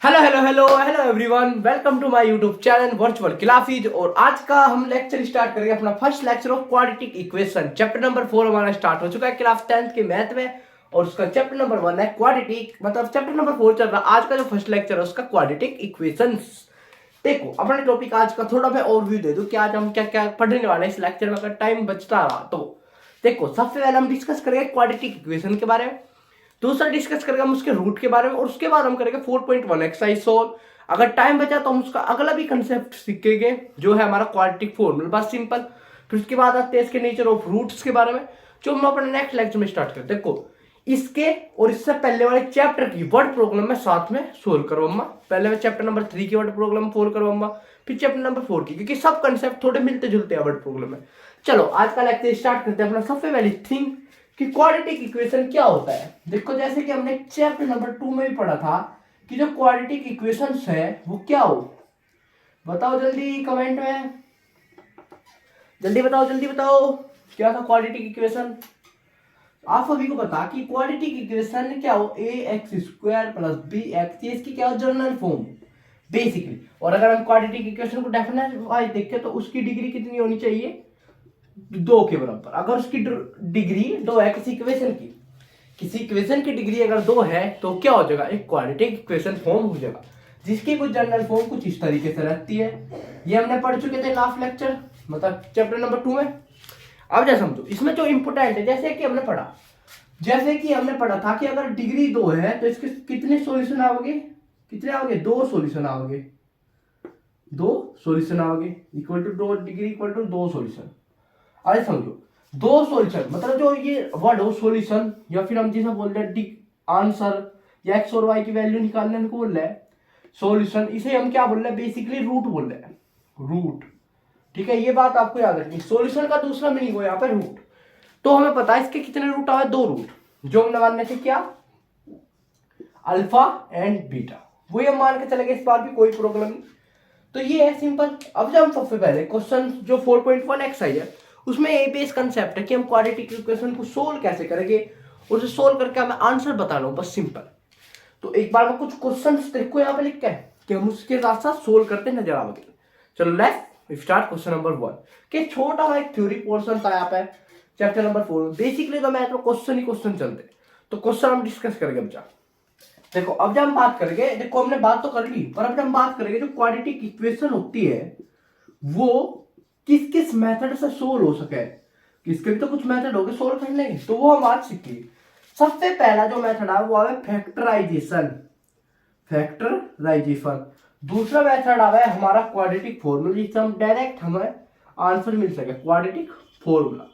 Hello hello hello hello everyone, welcome to my YouTube channel virtual classes. और आज का हम लेक्चर स्टार्ट करेंगे अपना first lecture of quadratic equation. Chapter number 4 हमारा स्टार्ट हो चुका है क्लास 10th के मैथ में, और उसका चैप्टर नंबर 1 है क्वाड्रेटिक, मतलब चैप्टर नंबर 4 चल रहा है। आज का जो फर्स्ट लेक्चर है उसका क्वाड्रेटिक इक्वेशंस। देखो अपने टॉपिक आज का थोड़ा मैं ओवरव्यू दे दूं कि आज हम क्या क्या पढ़ने वाले हैं इस लेक्चर में, अगर टाइम बचता रहा तो। देखो सबसे पहले हम डिस्कस करेंगे क्वाड्रेटिक इक्वेशन के बारे में, दूसरा डिस्कस करेंगे हम उसके रूट के बारे में, और उसके बाद हम करेंगे 4.1 एक्सरसाइज सोल्व। अगर टाइम बचा तो हम उसका अगला भी कंसेप्ट सीखेंगे जो है हमारा क्वाड्रेटिक फॉर्मूला, बस सिंपल। फिर उसके बाद आते हैं इसके नेचर ऑफ रूट्स के बारे में, जो हम अपने नेक्स्ट लेक्चर में स्टार्ट करते हैं। देखो इसके और इससे पहले वाले चैप्टर की वर्ड प्रॉब्लम मैं साथ में सोल्व करवाऊंगा। पहले मैं चैप्टर नंबर 3 की वर्ड प्रॉब्लम सोल्व करवाऊंगा, फिर चैप्टर नंबर 4 की, क्योंकि सब कंसेप्ट थोड़े मिलते जुलते हैं वर्ड प्रॉब्लम में। चलो आज का लेक्चर स्टार्ट करते हैं। अपना सबसे पहली थिंग कि क्वाड्रेटिक इक्वेशन क्या होता है। देखो जैसे कि हमने चैप्टर नंबर 2 में भी पढ़ा था कि जो क्वाड्रेटिक इक्वेशंस है वो क्या हो, बताओ जल्दी कमेंट में, जल्दी बताओ जल्दी बताओ क्या था क्वाड्रेटिक इक्वेशन। आप सभी को पता कि क्वाड्रेटिक इक्वेशन क्या हो, a x square plus b x, ये इसकी क्या हो, जनरल फॉर्म बेसिकली। और अगर हम क्वाड्रेटिक इक्वेशन को डेफिनेट वाइज देखें तो उसकी डिग्री कितनी होनी चाहिए, 2 के बराबर। अगर उसकी डिग्री 2 है किसी इक्वेशन की डिग्री अगर 2 है तो क्या हो जाएगा, एक क्वाड्रेटिक इक्वेशन फॉर्म हो जाएगा, जिसकी कुछ जनरल फॉर्म कुछ इस तरीके से रहती है। ये हमने पढ़ चुके थे लास्ट लेक्चर, मतलब चैप्टर नंबर 2 में। अब जैसे समझो इसमें जो इंपोर्टेंट है, जैसे कि हमने पढ़ा था कि अगर डिग्री 2 है तो इसके कितने सॉल्यूशन आओगे, कितने आओगे, 2 सॉल्यूशन आओगे, 2 सॉल्यूशन आओगे, equal to 2 degree equal to 2 solution. अरे समझो 2 सॉल्यूशन मतलब जो ये वर्ड हो सॉल्यूशन, या फिर हम जिसे बोलते हैं आंसर या एक्स और वाई की वैल्यू निकालने को बोल रहे हैं सॉल्यूशन, इसे हम क्या बोल रहे हैं, बेसिकली रूट बोल रहे हैं, रूट। ठीक है, ये बात आपको याद रखनी। सॉल्यूशन का दूसरा मीनिंग हो यहाँ पे रूट। तो हमें पता है इसके कितने रूट आए, 2 रूट, जो हमने मानने थे क्या, अल्फा एंड बीटा, वही हम मान के चले गए, इस बार भी कोई प्रॉब्लम नहीं। तो ये है सिंपल। अब जब हम सबसे पहले क्वेश्चन जो 4.1 एक्सरसाइज है उसमें ये बेस कंसेप्ट है कि हम क्वाड्रेटिक इक्वेशन को सोल्व कैसे करेंगे, और उसे सोल्व करके हमें आंसर बताना हो, बस सिंपल। तो एक बार में कुछ क्वेश्चंस देखो यहाँ पे लिख के कि हम उसके साथ साथ सोल्व करते नजर आएंगे। चलो लेट्स स्टार्ट क्वेश्चन नंबर 1 कि छोटा सा एक थ्योरी पोर्शन था यहाँ पे चैप्टर नंबर 4 में। बेसिकली तो मैथ में क्वेश्चन ही क्वेश्चन चलते, तो क्वेश्चन हम डिस्कस करेंगे। अब जा देखो, अब जब हम बात करेंगे, देखो हमने बात तो कर ली, पर अब जब हम बात करेंगे जो क्वाड्रेटिक इक्वेशन होती है वो किस किस मेथड से सोल्व हो सके, किसके भी तो कुछ मेथड होंगे सोल्व करने के, तो वो हम आज सीखेंगे। सबसे पहला जो मेथड है वो है फैक्टराइजेशन, फैक्टराइजेशन। दूसरा मेथड आ है हमारा क्वाड्रेटिक फॉर्मूला, जिससे हम डायरेक्ट हमें आंसर मिल सके, क्वाड्रेटिक फॉर्मूला।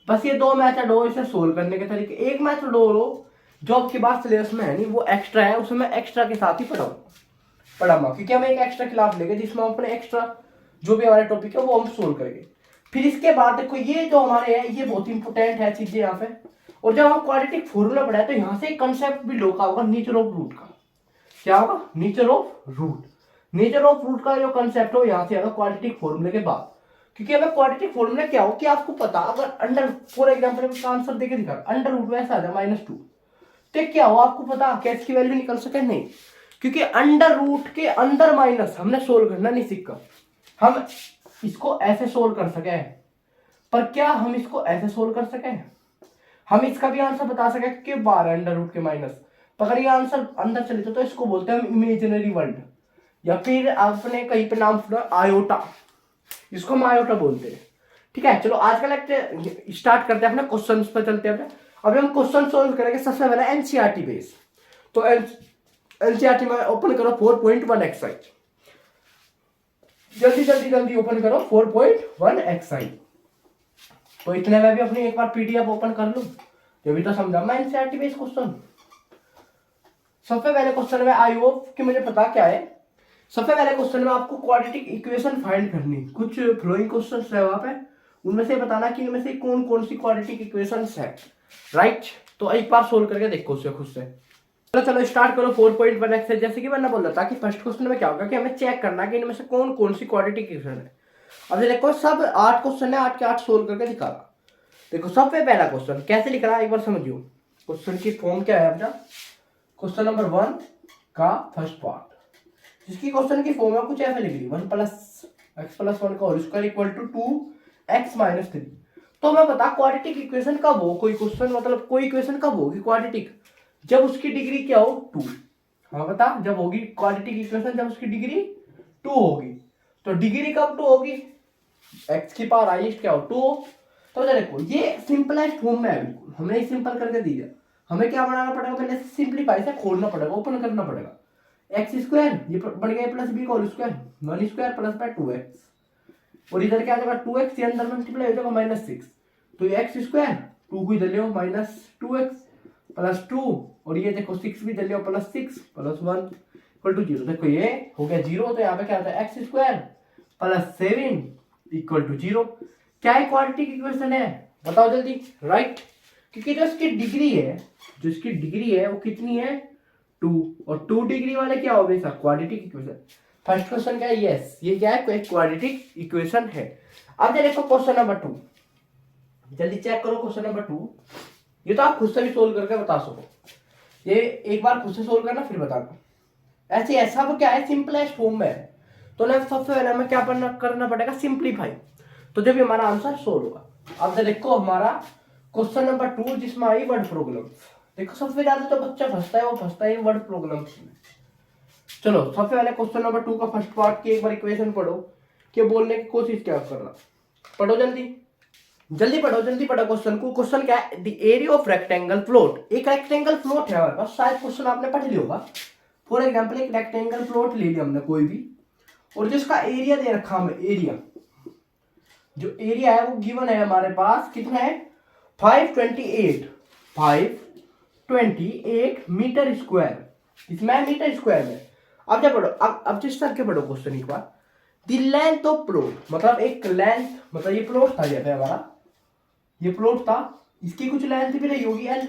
बस ये 2 मेथड हो इसे सोल्व करने के तरीके। एक मेथड और हो जो आपके पास सिलेबस में है नहीं, वो एक्स्ट्रा है, उसे मैं एक्स्ट्रा के साथ ही पढ़ाऊंगा, क्योंकि हम एक एक्स्ट्रा क्लास लेंगे जिसमें हम अपने एक्स्ट्रा जो भी हमारे टॉपिक है वो हम सोल्व करेंगे। फिर इसके बाद देखो ये जो हमारे है ये बहुत इंपॉर्टेंट है चीजें यहाँ पे। और जब हम क्वाड्रेटिक फॉर्मूला पढ़ाए तो यहाँ से एक कंसेप्ट भी लोका होगा, नेचर ऑफ रूट का। क्या होगा, nature of root. Nature of root का जो कंसेप्ट हो यहाँ से आएगा क्वाड्रेटिक फॉर्मूले के बाद, क्योंकि हमें क्वाड्रेटिक फॉर्मूला क्या हो कि आपको पता, अगर अंडर फॉर एग्जाम्पल का आंसर देके दिखा अंडर रूट में ऐसा आ जाए -2, तो क्या हो आपको पता कैसे की वैल्यू निकल सके, नहीं, क्योंकि अंडर रूट के अंदर माइनस हमने सोल्व करना नहीं सीखा। हम इसको ऐसे सोल्व कर सके, पर क्या हम इसको ऐसे सोल्व कर सके, हम इसका भी आंसर बता सके कि 12 अंडर रूट के माइनस। अगर ये आंसर अंदर चले तो इसको बोलते हैं हम इमेजिनरी वर्ड, या फिर आपने कहीं पे नाम सुना आयोटा, इसको हम आयोटा बोलते हैं। ठीक है, चलो आज का लेक्चर स्टार्ट करते हैं, अपने क्वेश्चंस पे चलते हैं। अभी हम क्वेश्चन सोल्व करेंगे। सबसे पहले एनसीईआरटी बेस, तो एनसीईआरटी में ओपन करो 4.1 एक्सरसाइज, जल्दी जल्दी जल्दी ओपन करो 4.1 एक्सरसाइज। तो इतने में भी अपनी एक बार पीडीएफ ओपन कर लूं, ये भी तो समझा मैं एनसीईआरटी बेस क्वेश्चन। सबसे पहले क्वेश्चन में आई होप कि मुझे पता क्या है। सबसे पहले क्वेश्चन में आपको क्वाड्रेटिक इक्वेशन फाइंड करनी, कुछ फ्लोइंग क्वेश्चंस है वहां पे, उनमें से बताना कि इनमें से कौन कौन सी क्वाड्रेटिक इक्वेशंस है, राइट। तो एक बार सोल्व करके देखो उसे खुद से। चलो स्टार्ट करो 4.1 एक्सरसाइज। जैसे कि मैंने बोला था कि फर्स्ट क्वेश्चन में क्या होगा कि हमें चेक करना कि इनमें से कौन कौन सी क्वाड्रेटिक इक्वेशन है। अब देखो सब 8 क्वेश्चन है, 8 के 8 सोल्व करके दिखागा। देखो सबसे पहला क्वेश्चन कैसे लिख रहा है एक बार समझियो। क्वेश्चन की फॉर्म क्या है अपना, क्वेश्चन नंबर 1 का फर्स्ट पार्ट, जिसकी क्वेश्चन की फॉर्म है कुछ ऐसे लिख ली 1 + x + 1 का whole square equal to 2x - 3। तो मैं बता क्वाड्रेटिक इक्वेशन कब हो कोई क्वेश्चन, मतलब कोई इक्वेशन कब होगी क्वाड्रेटिक, जब उसकी डिग्री क्या हो 2। हाँ बता, जब होगी क्वाड्रेटिक इक्वेशन जब उसकी डिग्री 2 होगी। तो डिग्री कब 2 होगी, x की पावर हाईएस्ट क्या हो 2। तो देखो ये सिंपलेस्ट फॉर्म में है, बिल्कुल हमने सिंपल करके दिया। हमें क्या बनाना पड़ेगा, पहले सिंपलीफाई से खोलना पड़ेगा, ओपन करना पड़ेगा। एक्स स्क्वायर ये बन गया प्लस बी का whole square 1 square plus by 2x, और इधर क्या आ जाएगा 2x, ये अंदर मल्टीप्लाई हो जाएगा -6। तो ये x स्क्वायर 2 को इधर ले -2x प्लस 2, और ये देखो 6 भी इधर ले +6 प्लस 1 इक्वल टू 0। देखो ये हो गया 0, तो यहाँ पे क्या आता है x square plus 7 equal to 0। क्या है क्वाड्रेटिक इक्वेशन है बताओ जल्दी, राइट। क्योंकि जो इसकी डिग्री है, जो इसकी डिग्री है वो कितनी है 2, और 2 डिग्री वाले क्या हो गए sir quadratic equation. First question क्या है, यस ये क्या है क्वाड्रेटिक इक्वेशन है। अब देखो क्वेश्चन नंबर 2, जल्दी चेक करो क्वेश्चन नंबर 2। ये तो आप खुद से भी सोल्व करके बता सको, ये एक बार खुद से सोल्व करना फिर बताना। ऐसे ऐसा वो क्या है सिंपलेस्ट फॉर्म में है। तो ना सबसे पहले हमें क्या करना पड़ेगा सिंप्लीफाई, तो जब हमारा आंसर सोल्व होगा। अब देखो हमारा क्वेश्चन नंबर 2 जिसमें आई वर्ड प्रॉब्लम। देखो सबसे ज्यादा तो बच्चा फंसता है, वो फंसता है वर्ड प्रॉब्लम में। चलो सबसे पहले क्वेश्चन नंबर 2 का फर्स्ट पार्ट की एक बार इक्वेशन पढ़ो, कि बोलने की कोशिश क्या कर रहा। पढ़ो जल्दी जल्दी पढ़ो, जल्दी पढ़ो क्वेश्चन को। क्वेश्चन क्या है, the area of rectangle float. एक रेक्टेंगल फ्लोट है हमारे पास, शायद क्वेश्चन आपने पढ़ लिया होगा। फॉर एग्जांपल एक रेक्टेंगल फ्लोट ले लिया हमने कोई भी, और जिसका एरिया दे रखा हमें, एरिया जो एरिया है वो गिवन है हमारे पास, कितना है 528 मीटर स्क्वायर, इसमें मीटर स्क्वायर में। अब जब पढ़ो, अब जिस तरह के पढ़ो क्वेश्चन एक बार, द लेंथ ऑफ प्लॉट, मतलब एक लेंथ, मतलब ये प्लॉट था जैसे हमारा, ये प्लॉट था, इसकी कुछ लेंथ भी रही होगी l,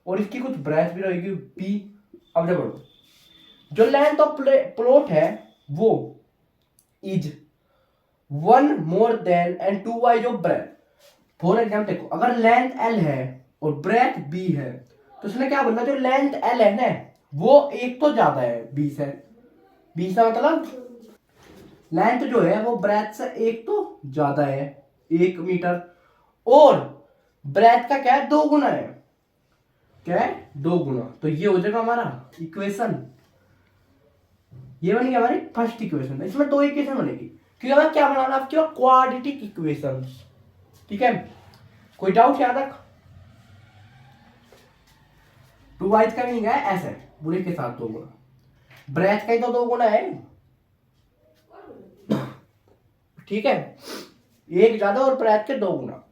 और इसकी कुछ ब्रेथ भी रहेगी b। अब जब पढ़ो, जो लेंथ ऑफ प्लॉट है वो is 1 more than and 2 wise of breadth. For example देखो, अगर लेंथ l है और ब्रेथ b है, तो उसने क्या बोला, जो लेंथ l है ना वो एक तो ज्यादा है b से। b से मतलब लेंथ जो है वो ब्रेथ से एक तो ज्यादा है 1 मीटर, और ब्रेथ का क्या है 2 गुना है, क्या है 2 गुना। तो ये हो जाएगा हमारा इक्वेशन, ये बन गया हमारी फर्स्ट इक्वेशन। इसमें 2 इक्वेशन बनेगी, क्योंकि हमें क्या बनाना आपकी क्वाड्रेटिक इक्वेशन। ठीक है, कोई डाउट यहाँ तक। 2 वाइज का नहीं है ऐसे बुरे के साथ 2 गुना, ब्रेथ का ही तो 2 गुना है। ठीक है, एक ज्यादा और ब्रेथ के 2 गुना।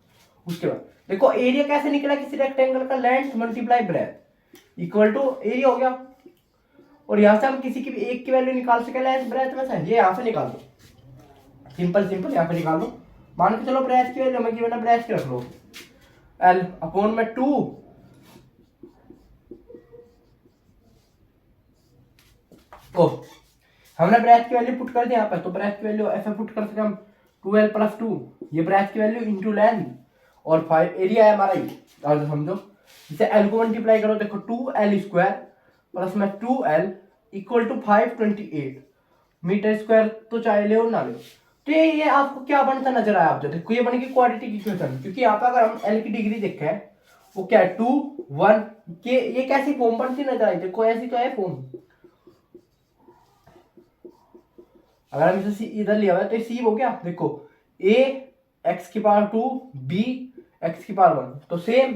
उसके बाद देखो एरिया कैसे निकला, किसी रेक्टेंगल का length multiply breadth equal to area हो गया, और यहां से हम किसी की भी एक की वैल्यू निकाल सके लेंथ ब्रेथ में से, ये यहां से निकाल दो, सिंपल यहां पे निकाल दो। मान के चलो ब्रेथ की वैल्यू हमें गिवन है, ब्रेथ की रख लो l अपॉन में 2, ओ हमने ब्रेथ की वैल्यू पुट कर दी यहाँ पे, तो ब्रेथ की वैल्यू ऐसे पुट कर सके हम 2l + 2, ये ब्रेथ की वैल्यू इंटू लेंथ, और 5 एरिया है हमारा ये। और समझो इसे l को मल्टीप्लाई करो, देखो 2l स्क्वायर प्लस में 2l equal to 528 metre square, तो चाहे ले ना ले। तो ये आपको क्या बनता नजर आया, आप जो देखो ये बनेगी क्वाड्रेटिक इक्वेशन, क्योंकि यहाँ पे अगर हम l की डिग्री देखें वो क्या है 2 1 के, ये कैसी फॉर्म बनती नजर आई, देखो ऐसी तो है फॉर्म। अगर हम इसे इधर लिया हुआ है तो सी हो गया, देखो a x की पावर 2 b x की पावर 1, तो सेम।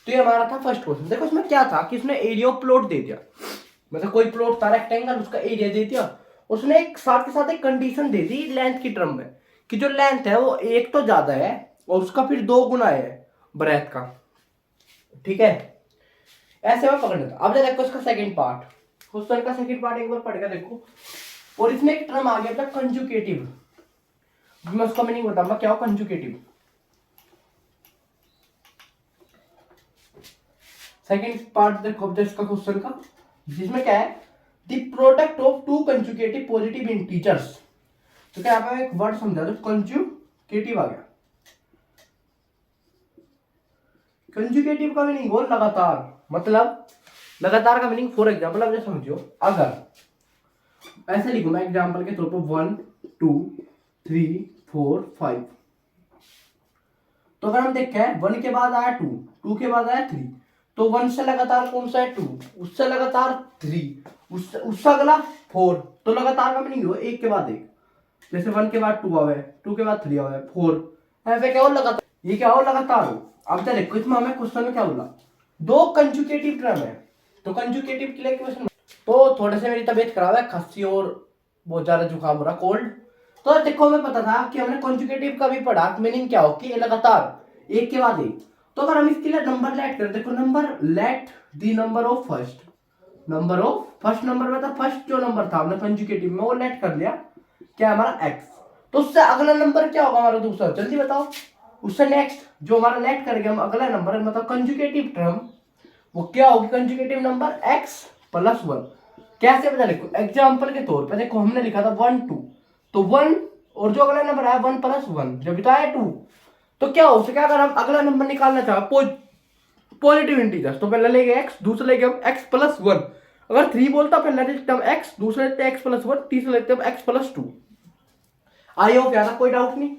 तो ये हमारा था फर्स्ट क्वेश्चन। देखो इसमें क्या था कि उसने एरिया ऑफ प्लॉट दे दिया, मतलब कोई प्लॉट था रेक्टेंगल, उसका एरिया दे दिया, उसने एक साथ के साथ एक कंडीशन दे दी लेंथ की टर्म में, कि जो लेंथ है वो एक तो ज्यादा है और उसका फिर 2 गुना है ब्रेथ का। ठीक है, ऐसे में पकड़ना था। अब देखो इसका सेकंड पार्ट, क्वेश्चन का सेकंड पार्ट एक बार पढ़ के देखो, और इसमें एक टर्म आ गया था कंजुगेटिव। मैं उसका मीनिंग बताऊंगा क्या हो कंजुगेटिव। सेकंड पार्ट देखो इसका क्वेश्चन का, जिसमें क्या है the product of 2 conjugative positive integers. तो क्या आप एक वर्ड समझा दो, कंजुगेटिव आ गया। कंजुगेटिव का मीनिंग हो लगातार, मतलब लगातार का मीनिंग। फॉर एग्जांपल आप समझो, अगर ऐसे लिखूंगा एग्जाम्पल के तौर पर 1 2 3 4 5। तो अगर हम देखें 1 के बाद आया 2, 2 के बाद आया 3, तो 1 से लगातार कौन सा है 2, उससे लगातार 3, उससे अगला 4। तो लगातार का मीनिंग हो एक के बाद एक, जैसे 1 के बाद 2 आवे, 2 के बाद 3 आवे, 4, ऐसे क्या हो लगातार, ये क्या हो लगातार हो। अब देखो इसमें हमें क्वेश्चन में क्या बोला, दो कंजुगेटिव टर्म है, तो कंजुगेटिव के लिए क्वेश्चन। तो थोड़े से मेरी तबीयत खराब है, खांसी और बहुत ज्यादा जुकाम हो रहा, कोल्ड। तो देखो हमें पता था कि हमने कंजुगेटिव का भी पढ़ा, मीनिंग क्या हो कि लगातार एक के बाद एक। तो अगर हम इसके लिए नंबर लेट करें, देखो number let the number of first, number of first number में था, फर्स्ट जो नंबर था हमने कंजुगेटिव में वो लेट कर लिया, क्या हमारा x। तो उससे अगला नंबर क्या होगा हमारा दूसरा, जल्दी बताओ। उससे नेक्स्ट जो हमारा लेट करेंगे हम अगला नंबर, मतलब कंजुगेटिव टर्म, वो क्या होगी, कंजुगेटिव नंबर x प्लस 1। कैसे बता, देखो एग्जाम्पल के तौर पे देखो हमने लिखा था 1 2, तो 1 और जो अगला नंबर आया 1 प्लस 1, जब बताया 2, तो क्या हो सके, अगर हम अगला नंबर निकालना चाहे पॉजिटिव इंटीजर्स, तो पहले लेंगे x, दूसरे लेंगे हम x प्लस 1। अगर 3 बोलता पहले लेते हम x, दूसरे लेते x प्लस 1, तीसरे लेते हम x प्लस 2। आई होप यार कोई डाउट नहीं।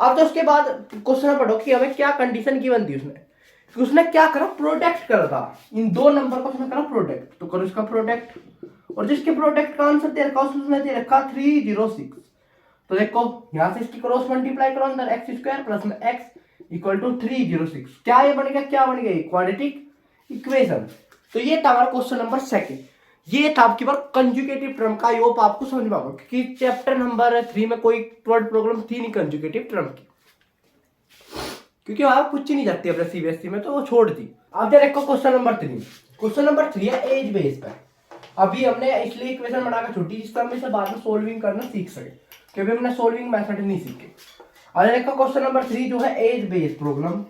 अब तो उसके बाद क्वेश्चन पढ़ो कि हमें क्या कंडीशन की बनती है, उसने क्या करा, प्रोडक्ट करा था, इन दो नंबर को उसने करा प्रोडक्ट। तो करो इसका प्रोडक्ट, और जिसके प्रोडक्ट का आंसर दे रखा उसने दे रखा 306। तो देखो यहां से इसकी क्रॉस मल्टीप्लाई करो, अंदर एक्स स्क्वायर प्लस में एक्स इक्वल टू 306। क्या ये बन गया, क्या बन गया, क्वाड्रेटिक इक्वेशन। तो ये था हमारा क्वेश्चन नंबर सेकंड। ये था आपकी बार कंजुगेटिव टर्म का, योग आपको समझ में आएगा क्योंकि चैप्टर नंबर 3 में कोई वर्ड प्रॉब्लम थी नहीं कंजुगेटिव टर्म की, क्योंकि वहां कुछ ही नहीं जाती अपने सीबीएसई में, तो वो छोड़ दी। अब देखो क्वेश्चन नंबर 3। क्वेश्चन नंबर 3 है एज बेस पर। अभी हमने इसलिए इक्वेशन बनाकर छोटी, जिससे हम इसे बाद में सोल्विंग करना सीख सके, क्योंकि हमने सोल्विंग मेथड नहीं सीखे। अब देखो क्वेश्चन नंबर 3 जो है एज बेस्ड प्रॉब्लम,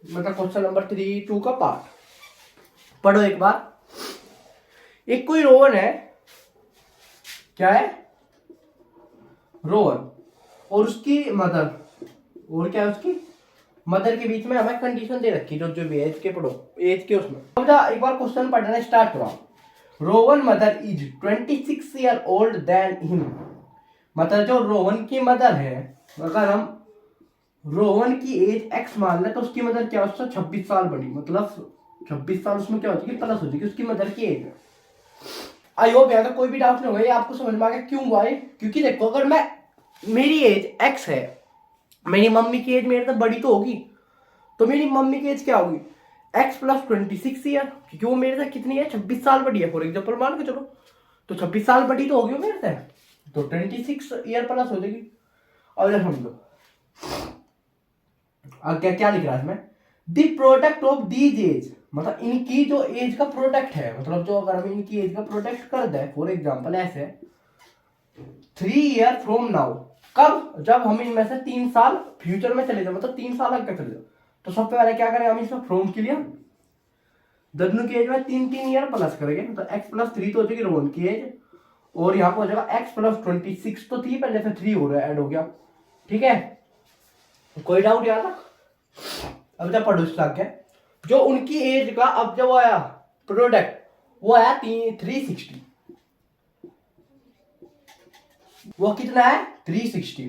मतलब क्वेश्चन नंबर 3 2 का पार्ट पढ़ो एक बार। एक कोई रोहन है, क्या है, रोहन, और उसकी मदर, और क्या है उसकी मदर के बीच में हमें कंडीशन दे रखी, जो भी एज के पढ़ो, एज के उसमें। अब एक बार क्वेश्चन पढ़ना स्टार्ट करो। Rohan mother is 26 year old than him, मतलब जो रोहन की मदर है, अगर हम रोहन की एज x मान ले, तो उसकी मदर क्या, उससे 26 साल बड़ी, मतलब 26 साल उसमें क्या हो जाएगी, प्लस हो जाएगी उसकी मदर की एज। आई होप यहाँ कोई भी डाउट नहीं होगा, ये आपको समझ में आ गया क्यों हुआ है। क्योंकि देखो अगर मैं, मेरी एज x है, मेरी मम्मी की एज मेरे से बड़ी तो होगी, तो मेरी मम्मी की एज क्या होगी, x प्लस 26 ईयर, क्योंकि वो मेरे से कितनी है, 26 साल बड़ी है, फॉर एग्जाम्पल मान के चलो, तो 26 साल बड़ी तो होगी वो मेरे से, तो 26 ईयर प्लस हो जाएगी। और इधर समझो क्या क्या लिख रहा है इसमें, the product of these age, मतलब इनकी जो एज का प्रोडक्ट है, मतलब जो अगर हम इनकी एज का प्रोडक्ट कर दे, फॉर एग्जाम्पल ऐसे 3 ईयर फ्रॉम नाउ, कब, जब हम इनमें से 3 साल फ्यूचर में चले जाओ, मतलब 3 साल आगे चले जाओ, तो सबसे पहले क्या करें हम इसमें फ्रॉम के लिए दोनों की एज में 3 ईयर प्लस करेंगे, तो x प्लस 3 तो हो जाएगी रोहन की एज, और यहाँ पर हो जाएगा x प्लस 26, तो 3 पहले से 3 हो रहा है, ऐड हो गया, ठीक है। कोई डाउट यार ना। अब जब पढ़ो इसका क्या, जो उनकी एज का अब जब आया प्रोडक्ट, वो आया 360, वो कितना है 360,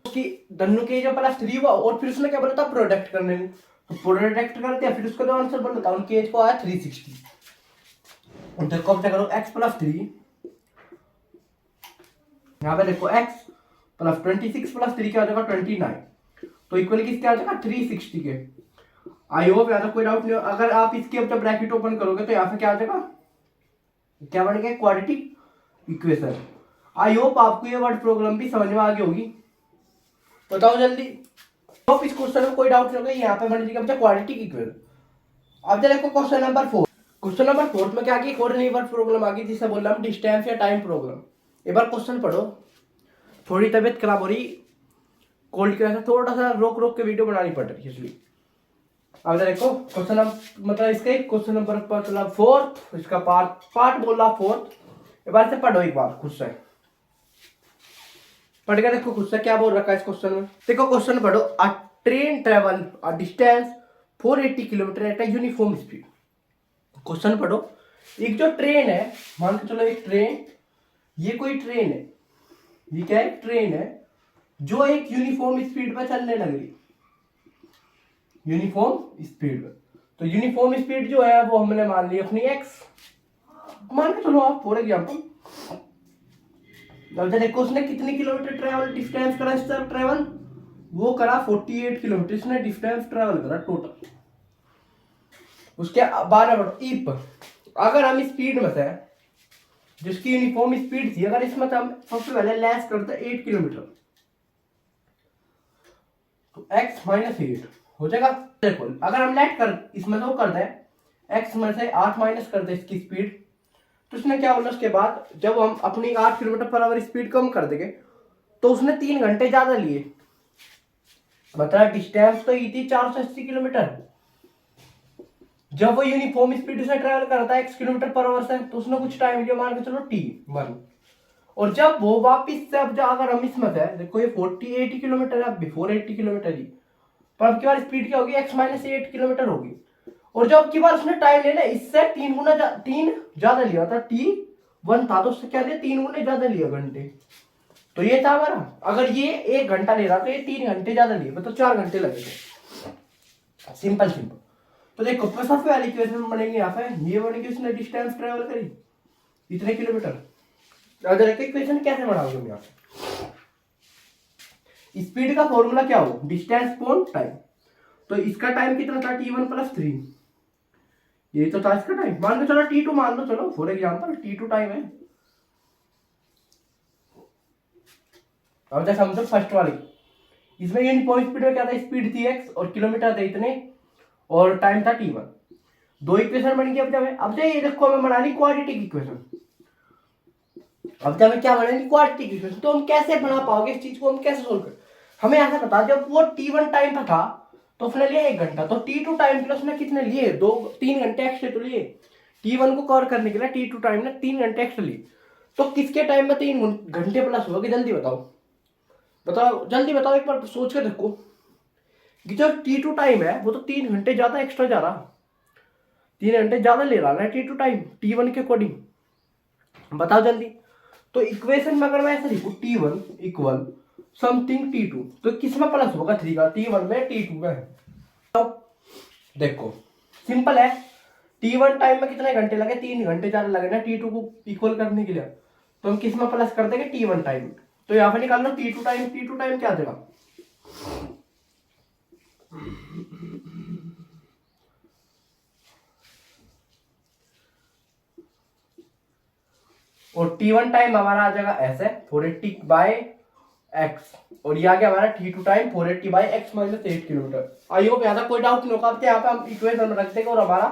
उसकी दोनों की एज प्लस 3 हुआ, और फिर उसने क्या बोला था प्रोडक्ट करने में, तो प्रोडक्ट करते हैं, फिर उसका जो आंसर बन था उनकी एज को आया 360। और देखो अब क्या करो, x प्लस 3, यहाँ पे देखो x प्लस 26 प्लस 3 क्या हो जाएगा 29, तो इक्वल किसके आ जाएगा 360 के। आई होप यहाँ तक कोई डाउट नहीं हो। अगर आप इसके अब जब ब्रैकेट ओपन करोगे तो यहाँ पे क्या आ जाएगा, क्या बन गया, क्वाड्रेटिक इक्वेशन। आई होप आपको ये वर्ड प्रोग्राम भी समझ में आ गई होगी, बताओ जल्दी। तो इस क्वेश्चन में कोई डाउट नहीं होगा, यहाँ पे बन जाएगा क्वाड्रेटिक इक्वेशन। अब देखो क्वेश्चन नंबर 4। क्वेश्चन नंबर 4 में क्या की एक और नई वर्ड प्रॉब्लम आ गई, जिसे बोल रहा हूँ डिस्टेंस या टाइम प्रॉब्लम। एक बार क्वेश्चन पढ़ो, थोड़ी तबीयत खराब हो रही, कोल्ड की वजह से थोड़ा सा रोक रोक के वीडियो बनानी पड़ रही है इसलिए। अब देखो क्वेश्चन, मतलब इसका क्वेश्चन नंबर मतलब 4, इसका पार्ट बोल रहा 4। एक बार से पढ़ो एक बार खुद से, पढ़ के देखो खुद से क्या बोल रखा है इस क्वेश्चन में। देखो क्वेश्चन पढ़ो, अ train travel a distance 480 kilometre at a uniform speed. Question पढ़ो, एक जो ट्रेन है, मान के चलो एक ट्रेन ये कोई ट्रेन है, ये क्या है, ट्रेन है जो एक यूनिफॉर्म स्पीड पर चलने लग रही, यूनिफॉर्म स्पीड पर। तो यूनिफॉर्म स्पीड जो है वो हमने मान ली अपनी एक्स, मान के चलो आप फॉर एग्जाम्पल। अब देखो उसने कितनी किलोमीटर ट्रेवल डिस्टेंस करा, इसका ट्रेवल वो करा 48 किलोमीटर, इसने डिस्टेंस ट्रेवल करा टोटल। उसके बाद इफ अगर हम स्पीड में से जिसकी यूनिफॉर्म स्पीड थी, अगर इसमें हम सबसे पहले लेस करते 8 किलोमीटर, तो x माइनस 8 हो जाएगा। देखो अगर हम लेट कर इसमें तो कर दें x में से 8 माइनस कर दे इसकी स्पीड, तो उसने क्या बोला उसके बाद जब हम अपनी 8 किलोमीटर पर आवर स्पीड कम कर देंगे तो उसने 3 घंटे ज्यादा लिए, मतलब डिस्टेंस तो ये थी 480 किलोमीटर। जब वो यूनिफॉर्म स्पीड से ट्रैवल करता है x किलोमीटर पर आवर से, तो उसने कुछ टाइम लिया, मान के चलो t1। और जब वो वापिस से अब अगर हम इसमें से देखो ये 80 किलोमीटर है, बिफोर 80 किलोमीटर ही, पर अब की बार स्पीड क्या होगी, x माइनस 8 किलोमीटर होगी। और जब की बार उसने टाइम लेना इससे 3 गुना 3 ज्यादा लिया था, t1 था तो उससे क्या लिया 3 गुना ज्यादा लिया घंटे। तो ये था हमारा, अगर ये 1 घंटा ले रहा तो ये 3 घंटे ज्यादा लिए, मतलब 4 घंटे लगे थे। Simple simple. तो देखो सबसे पहले इक्वेशन बनेंगे यहाँ पे, ये बनेगी उसने डिस्टेंस ट्रेवल करी इतने किलोमीटर। अगर इक्वेशन कैसे बनाओगे हम यहाँ पे, स्पीड का फॉर्मूला क्या हो, डिस्टेंस अपॉन टाइम। तो इसका टाइम कितना था, t1 प्लस 3, ये तो था इसका टाइम। मान लो चलो t2 मान लो, चलो फॉर एग्जांपल t2 टाइम है। अब जैसे समझो फर्स्ट वाली, इसमें यूनिफॉर्म स्पीड में क्या था, स्पीड थी x और किलोमीटर थे इतने और टाइम था t1। दो इक्वेशन बन गई। अब जब ये देखो हमें बनानी क्वाड्रेटिक इक्वेशन। अब जब हमें क्या बनानी क्वाड्रेटिक इक्वेशन, तो हम कैसे बना पाओगे इस चीज को, हम कैसे सोल्व कर, हमें ऐसा पता जब वो t1 टाइम था तो उसने लिया 1 घंटा, तो t2 टाइम के लिए उसने कितने लिए, 3 घंटे एक्स्ट्रा तो लिए। t1 को कवर करने के लिए t2 टाइम ने 3 घंटे एक्स्ट्रा लिए। तो किसके टाइम में 3 घंटे प्लस होगा, जल्दी बताओ, बताओ जल्दी बताओ, एक बार सोच के देखो कि जो t2 टाइम है वो तो 3 घंटे ज्यादा एक्स्ट्रा जा रहा, 3 घंटे ज्यादा ले रहा है t2 टाइम t1 के अकॉर्डिंग, बताओ जल्दी। तो इक्वेशन में अगर मैं ऐसे लिखूं t1 इक्वल समथिंग t2, तो किसमें प्लस होगा 3 का, t1 में t2 में। तो देखो सिंपल है, t1 टाइम में कितने घंटे लगे, 3 घंटे ज्यादा लगे ना t2 को इक्वल करने के लिए, तो हम किसमें प्लस कर देंगे, t1 टाइम। तो यहाँ पे निकाल लो t2 टाइम क्या आ जाएगा, और t1 टाइम हमारा आ जाएगा ऐसे 480 बाय x, और ये आ गया हमारा t2 time 480 by x minus 8 kilometre. I hope यहाँ कोई डाउट नहीं होगा। अब यहाँ पे हम इक्वेशन में रख देंगे और हमारा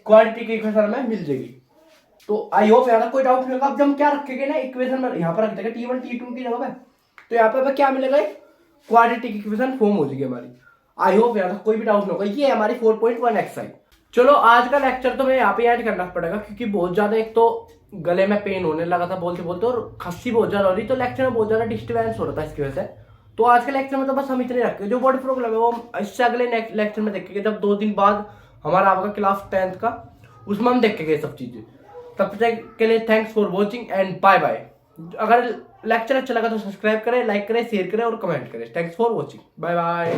क्वाड्रेटिक इक्वेशन हमें मिल जाएगी। तो आई होप यहाँ कोई डाउट नहीं होगा। अब जब हम क्या रखेंगे ना इक्वेशन में, यहाँ पर रख देंगे t1 t2 की जगह पे, तो यहाँ पे क्या मिलेगा, क्वाड्रेटिक इक्वेशन फॉर्म हो जाएगी हमारी। आई होप यहाँ कोई भी डाउट नहीं होगा। ये हमारी 4.1 एक्सरसाइज। चलो आज का लेक्चर तो मैं यहाँ पे ऐड करना पड़ेगा क्योंकि बहुत ज्यादा एक तो गले में पेन होने लगा था बोलते बोलते, और खस्सी बहुत ज्यादा हो रही, तो लेक्चर में बहुत ज्यादा डिस्टर्बेंस हो रहा था इसकी वजह से। तो आज के लेक्चर में तो बस हम इतने रखेंगे, जो बॉडी प्रॉब्लम है वो इससे अगले लेक्चर में देखेंगे, जब 2 दिन बाद हमारा आपका क्लास 10th का, उसमें हम देखेंगे सब चीजें। तब तक के लिए thanks for watching and bye bye. अगर लेक्चर अच्छा लगा तो सब्सक्राइब करें, लाइक करें, शेयर करें और कमेंट करें। Thanks for watching, bye bye.